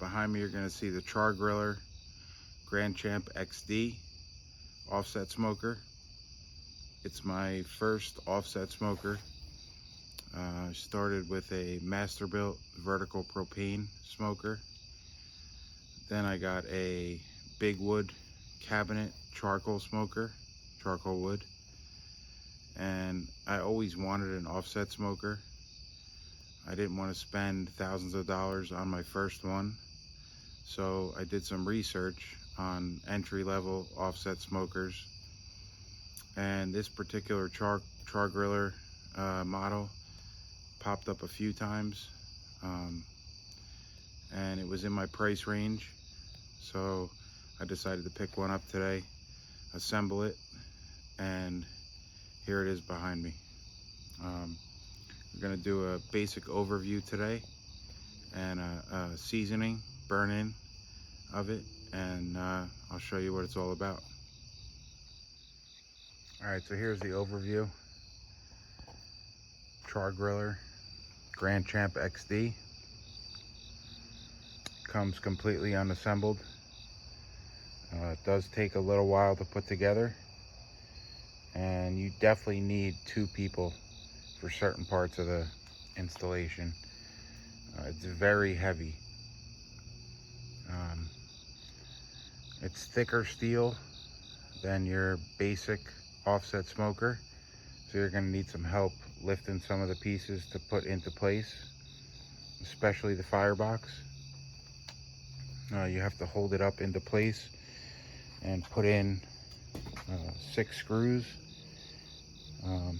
Behind me you're going to see the Char Griller Grand Champ XD offset smoker. It's my first offset smoker. I started with a Masterbuilt vertical propane smoker. Then I got a big wood cabinet charcoal smoker, charcoal wood. And I always wanted an offset smoker. I didn't want to spend thousands of dollars on my first one. So I did some research on entry-level offset smokers. And this particular Char Griller model popped up a few times. And it was in my price range. So I decided to pick one up today, assemble it, and here it is behind me. We're going to do a basic overview today and a seasoning, burn-in of it, and I'll show you what it's all about. Alright, so here's the overview. Char Griller Grand Champ XD. Comes completely unassembled. It does take a little while to put together, and you definitely need two people for certain parts of the installation. It's very heavy. It's thicker steel than your basic offset smoker, so you're going to need some help lifting some of the pieces to put into place, especially the firebox. You have to hold it up into place and put in 6 screws, and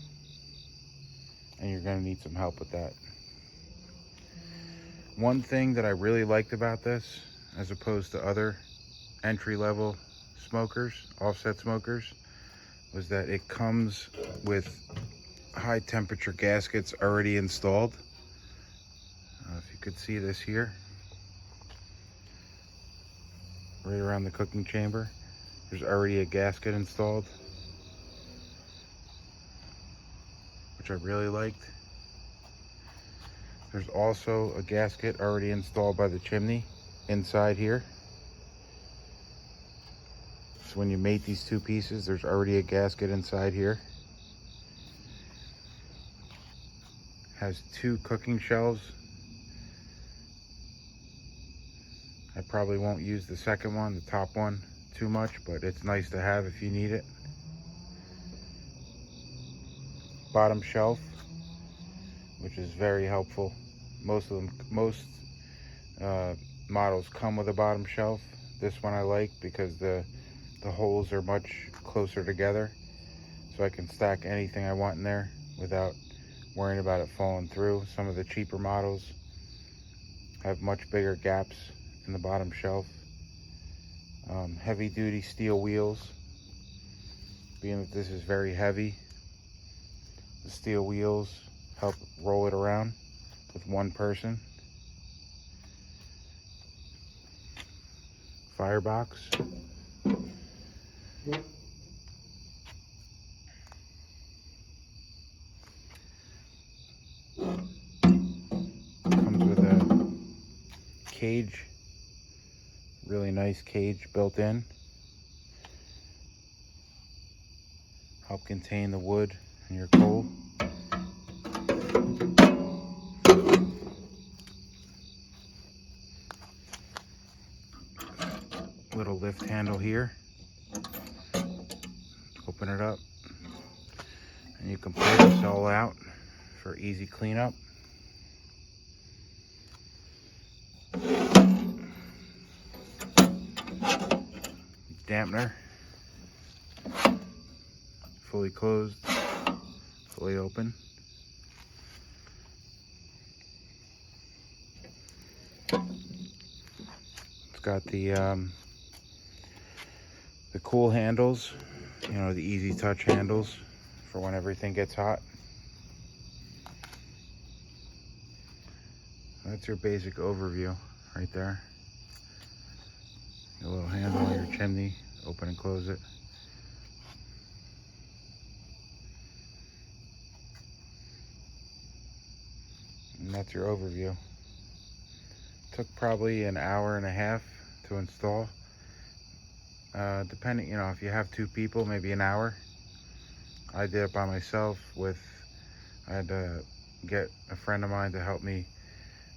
you're going to need some help with that. One thing that I really liked about this, as opposed to other entry-level smokers, offset smokers, was that it comes with high temperature gaskets already installed. If you could see this here, right around the cooking chamber, there's already a gasket installed, which I really liked. There's also a gasket already installed by the chimney inside here. So when you mate these two pieces, there's already a gasket inside here. Has 2 cooking shelves. I probably won't use the second one, the top one, too much, but it's nice to have if you need it. Bottom shelf, which is very helpful. Most models come with a bottom shelf. This one I like because the holes are much closer together, so I can stack anything I want in there without worrying about it falling through. Some of the cheaper models have much bigger gaps in the bottom shelf. Heavy duty steel wheels. Being that this is very heavy, the steel wheels help roll it around with one person. Firebox. Comes with a cage, really nice cage built in. Help contain the wood and your coal. Little lift handle here. Open it up, and you can pull this all out for easy cleanup. Dampener, fully closed, fully open. It's got the cool handles, you know, the easy touch handles for when everything gets hot. That's your basic overview right there. A little handle on your chimney, open and close it. And that's your overview. Took probably an hour and a half to install. Depending, if you have two people, maybe an hour. I did it by myself I had to get a friend of mine to help me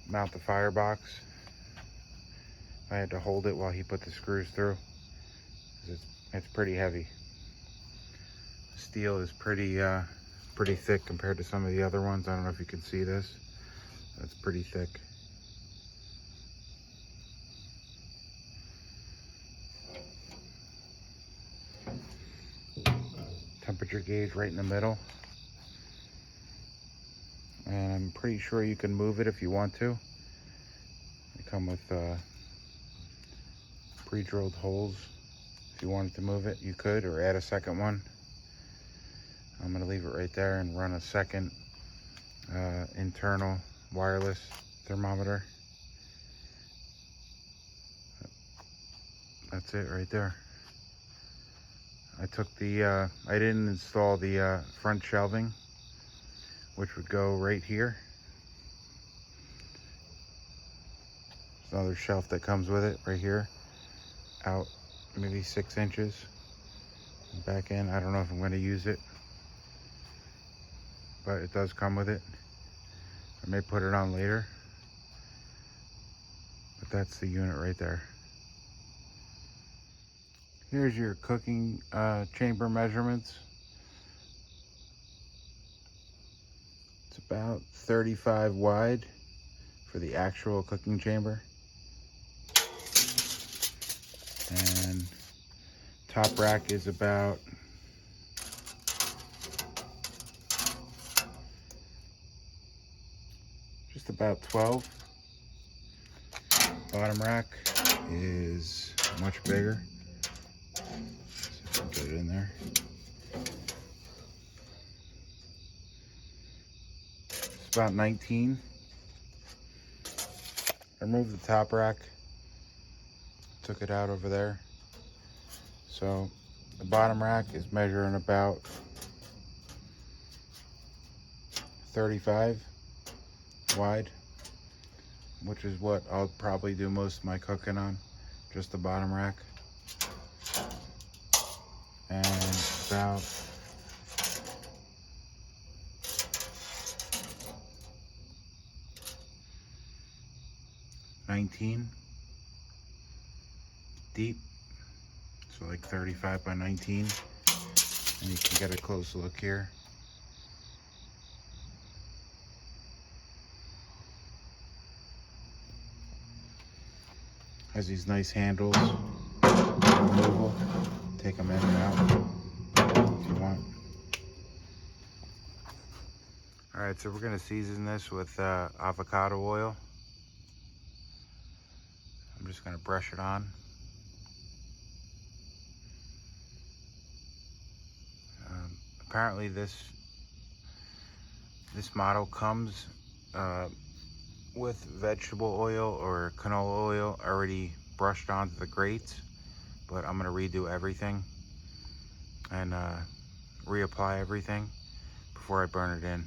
mount the firebox. I had to hold it while he put the screws through. It's pretty heavy. Steel is pretty thick compared to some of the other ones. I don't know if you can see this. It's pretty thick. Temperature gauge right in the middle. And I'm pretty sure you can move it if you want to. They come with pre-drilled holes. If you wanted to move it, you could, or add a second one. I'm gonna leave it right there and run a second internal wireless thermometer. That's it right there. I didn't install the front shelving, which would go right here. There's another shelf that comes with it right here, out maybe 6 inches. Back in, I don't know if I'm going to use it, but it does come with it. I may put it on later, but that's the unit right there. Here's your cooking chamber measurements. It's about 35 wide for the actual cooking chamber. And top rack is about just about 12. Bottom rack is much bigger. See if I can get it in there. It's about 19. I removed the top rack, took it out over there. So the bottom rack is measuring about 35 wide, which is what I'll probably do most of my cooking on, just the bottom rack. And about 19 deep, so like 35 by 19, and you can get a close look here. Has these nice handles, removal. Take them in and out if you want. All right, so we're gonna season this with avocado oil. I'm just gonna brush it on. Apparently this model comes with vegetable oil or canola oil already brushed onto the grates, but I'm gonna redo everything and reapply everything before I burn it in.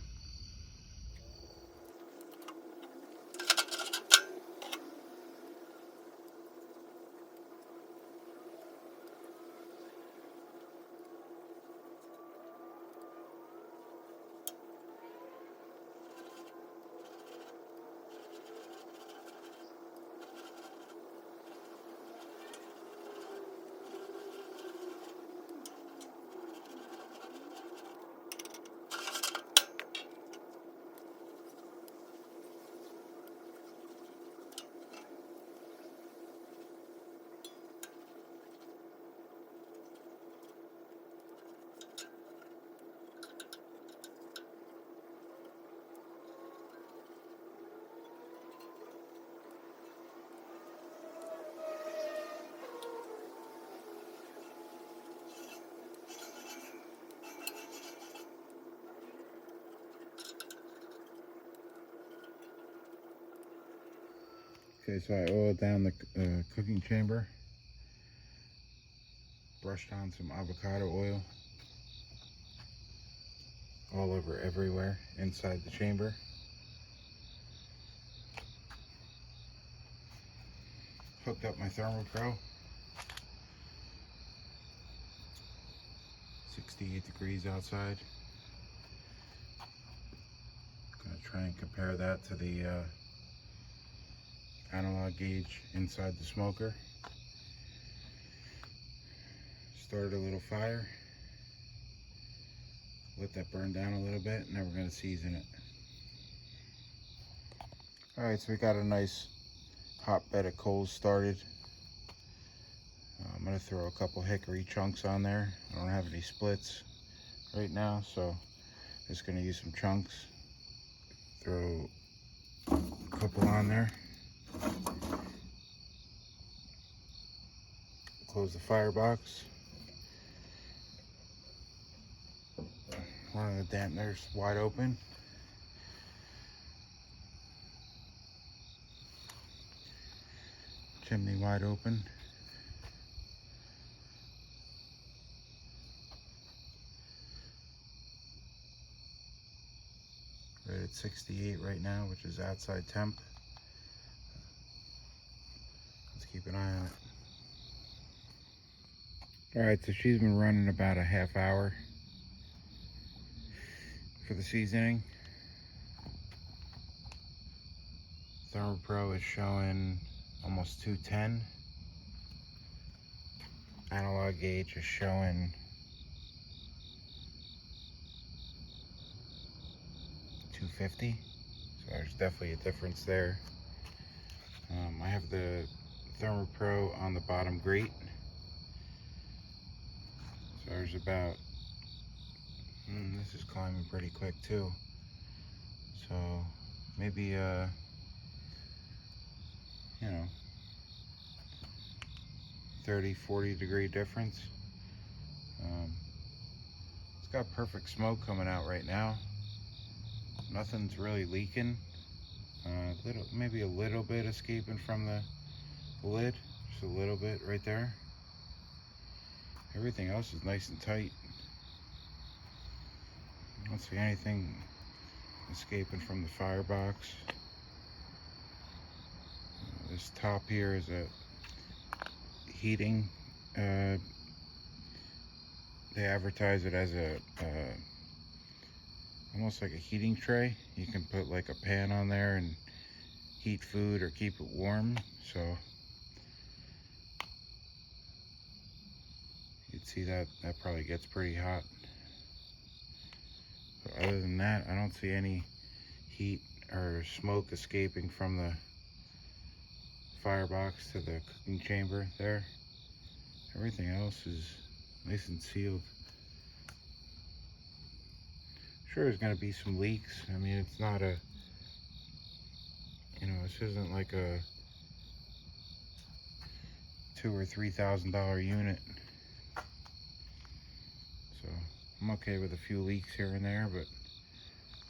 Okay, so I oiled down the cooking chamber, brushed on some avocado oil all over everywhere inside the chamber. Hooked up my ThermoPro. 68 degrees outside. Gonna try and compare that to the analog gauge inside the smoker. Started a little fire. Let that burn down a little bit, and then we're gonna season it. All right, so we got a nice hot bed of coals started. I'm gonna throw a couple hickory chunks on there. I don't have any splits right now, so just gonna use some chunks. Throw a couple on there. Close the firebox. One of the dampeners wide open. Chimney wide open. Right at 68 right now, which is outside temp. Let's keep an eye on it. All right, so she's been running about a half hour for the seasoning. ThermoPro is showing almost 210. Analog gauge is showing 250. So there's definitely a difference there. I have the ThermoPro on the bottom grate. So there's about, this is climbing pretty quick too. So maybe 30-40 degree difference. It's got perfect smoke coming out right now. Nothing's really leaking. Maybe a little bit escaping from the lid, just a little bit right there. Everything else is nice and tight. I don't see anything escaping from the firebox. This top here is a heating. They advertise it as a almost like a heating tray. You can put like a pan on there and heat food or keep it warm. So you'd see that probably gets pretty hot. But other than that, I don't see any heat or smoke escaping from the firebox to the cooking chamber there. Everything else is nice and sealed. Sure, there's going to be some leaks. I mean, it's not a, this isn't like a $2,000 or $3,000 unit. So I'm okay with a few leaks here and there, but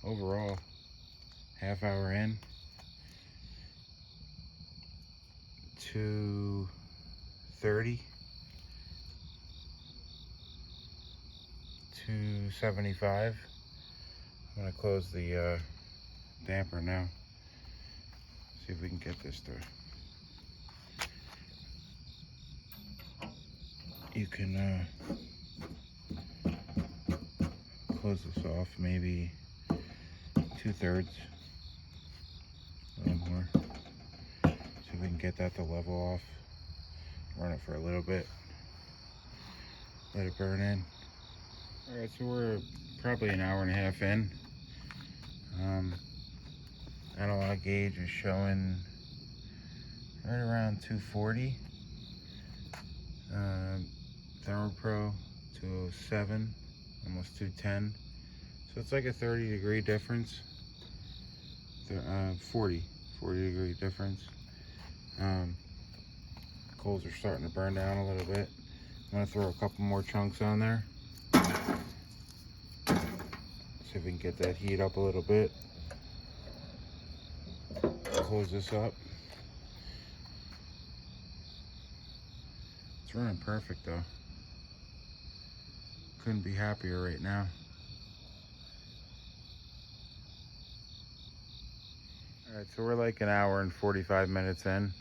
overall, half hour in, 230, 275. I'm gonna close the damper now. See if we can get this to. You can close this off maybe 2/3, a little more. See if we can get that to level off. Run it for a little bit. Let it burn in. All right, so we're probably an hour and a half in. Analog gauge is showing right around 240. ThermoPro 207, almost 210. So it's like a 30 degree difference. 40 degree difference. Coals are starting to burn down a little bit. I'm gonna throw a couple more chunks on there. See if we can get that heat up a little bit. Close this up. It's running perfect though. Couldn't be happier right now. All right, so we're like an hour and 45 minutes in.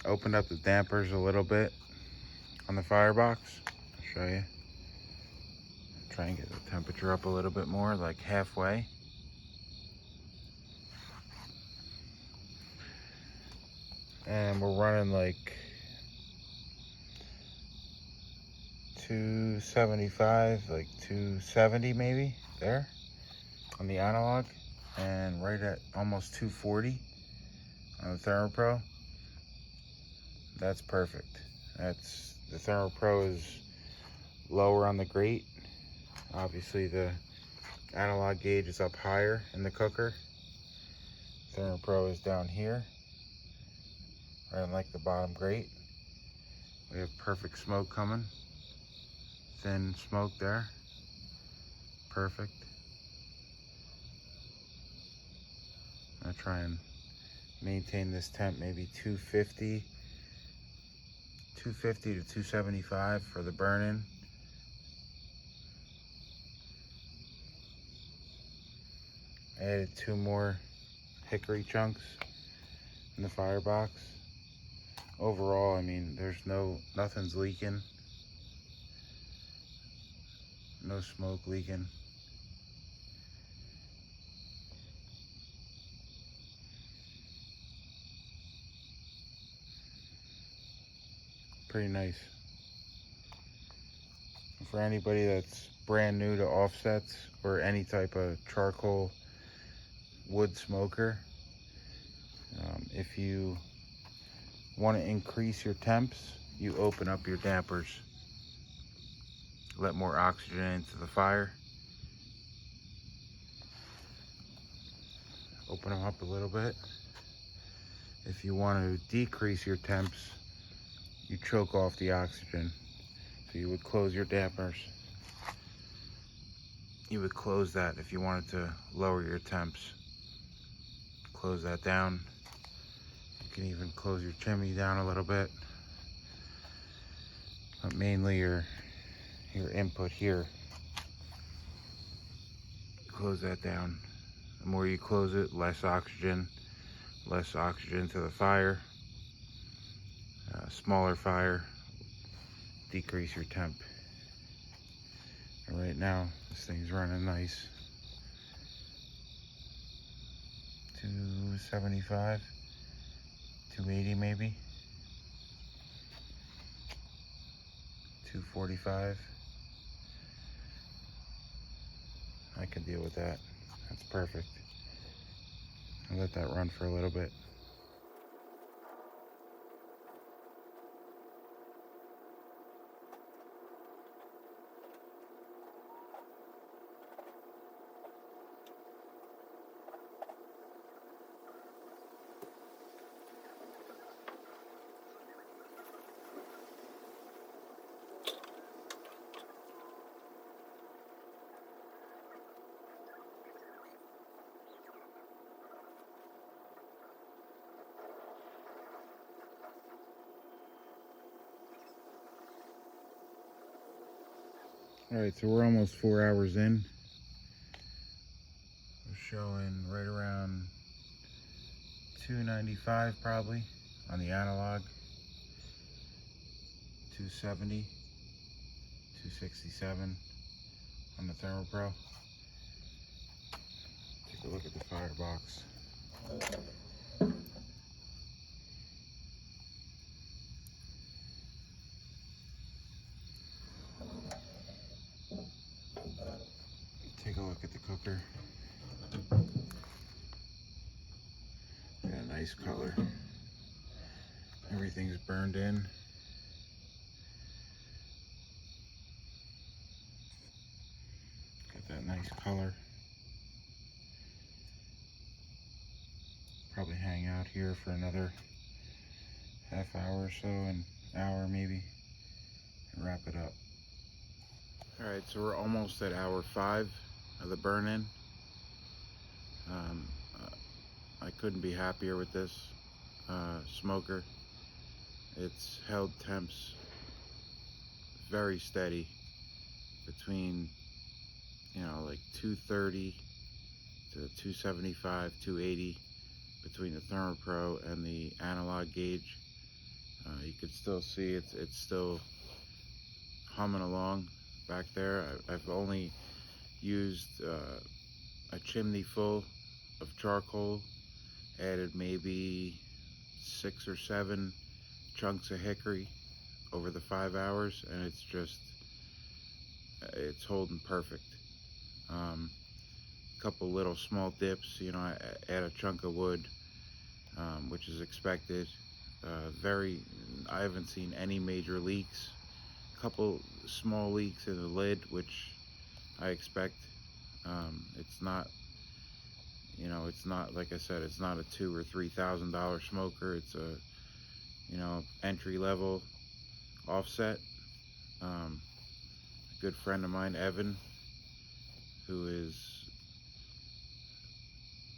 Opened up the dampers a little bit on the firebox. I'll show you. Try and get the temperature up a little bit more, like halfway. And we're running like 275, like 270 maybe, there on the analog, and right at almost 240 on the ThermoPro. That's perfect. That's the ThermoPro is lower on the grate. Obviously the analog gauge is up higher in the cooker. ThermoPro is down here, right on like the bottom grate. We have perfect smoke coming. Thin smoke there. Perfect. I'm gonna try and maintain this temp maybe 250 to 275 for the burn-in. Added 2 more hickory chunks in the firebox. Overall, I mean, nothing's leaking. No smoke leaking. Pretty nice. For anybody that's brand new to offsets or any type of charcoal wood smoker, if you want to increase your temps, you open up your dampers. Let more oxygen into the fire. Open them up a little bit. If you want to decrease your temps, you choke off the oxygen. So you would close your dampers. You would close that if you wanted to lower your temps. Close that down. You can even close your chimney down a little bit. But mainly your input here. Close that down. The more you close it, less oxygen to the fire. Smaller fire, decrease your temp. And right now, this thing's running nice. 275, 280 maybe. 245. I can deal with that. That's perfect. I'll let that run for a little bit. All right, so we're almost 4 hours in. We're showing right around 295 probably on the analog, 270, 267 on the ThermoPro. Take a look at the firebox. Take a look at the cooker. Got a nice color. Everything's burned in. Got that nice color. Probably hang out here for another half hour or so, an hour maybe, and wrap it up. All right, so we're almost at hour 5 of the burn-in. I couldn't be happier with this smoker. It's held temps very steady between, like 230 to 275, 280 between the ThermoPro and the analog gauge. You can still see it's still humming along back there. I've only used a chimney full of charcoal, added maybe 6 or 7 chunks of hickory over the 5 hours, and it's holding perfect. Couple little small dips, you know, I add a chunk of wood, which is expected. I haven't seen any major leaks. Couple small leaks in the lid, which I expect. It's not, you know, it's not, like I said, it's not a $2,000 or $3,000 smoker. It's a, you know, entry level offset. A good friend of mine, Evan, who is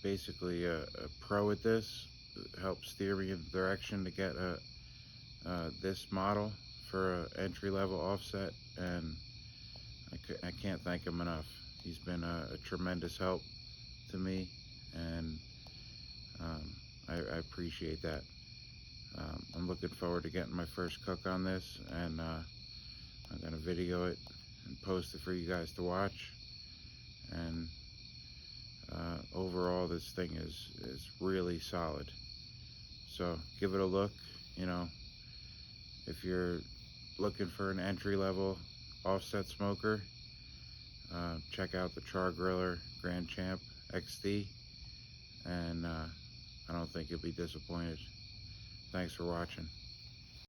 basically a pro at this, helped steer me in the direction to get this model for an entry-level offset, and I can't thank him enough. He's been a tremendous help to me, and I appreciate that. I'm looking forward to getting my first cook on this, and I'm going to video it and post it for you guys to watch. And overall, this thing is really solid. So give it a look. You know, if you're looking for an entry-level offset smoker, check out the Char Griller Grand Champ XD, and I don't think you'll be disappointed. Thanks for watching.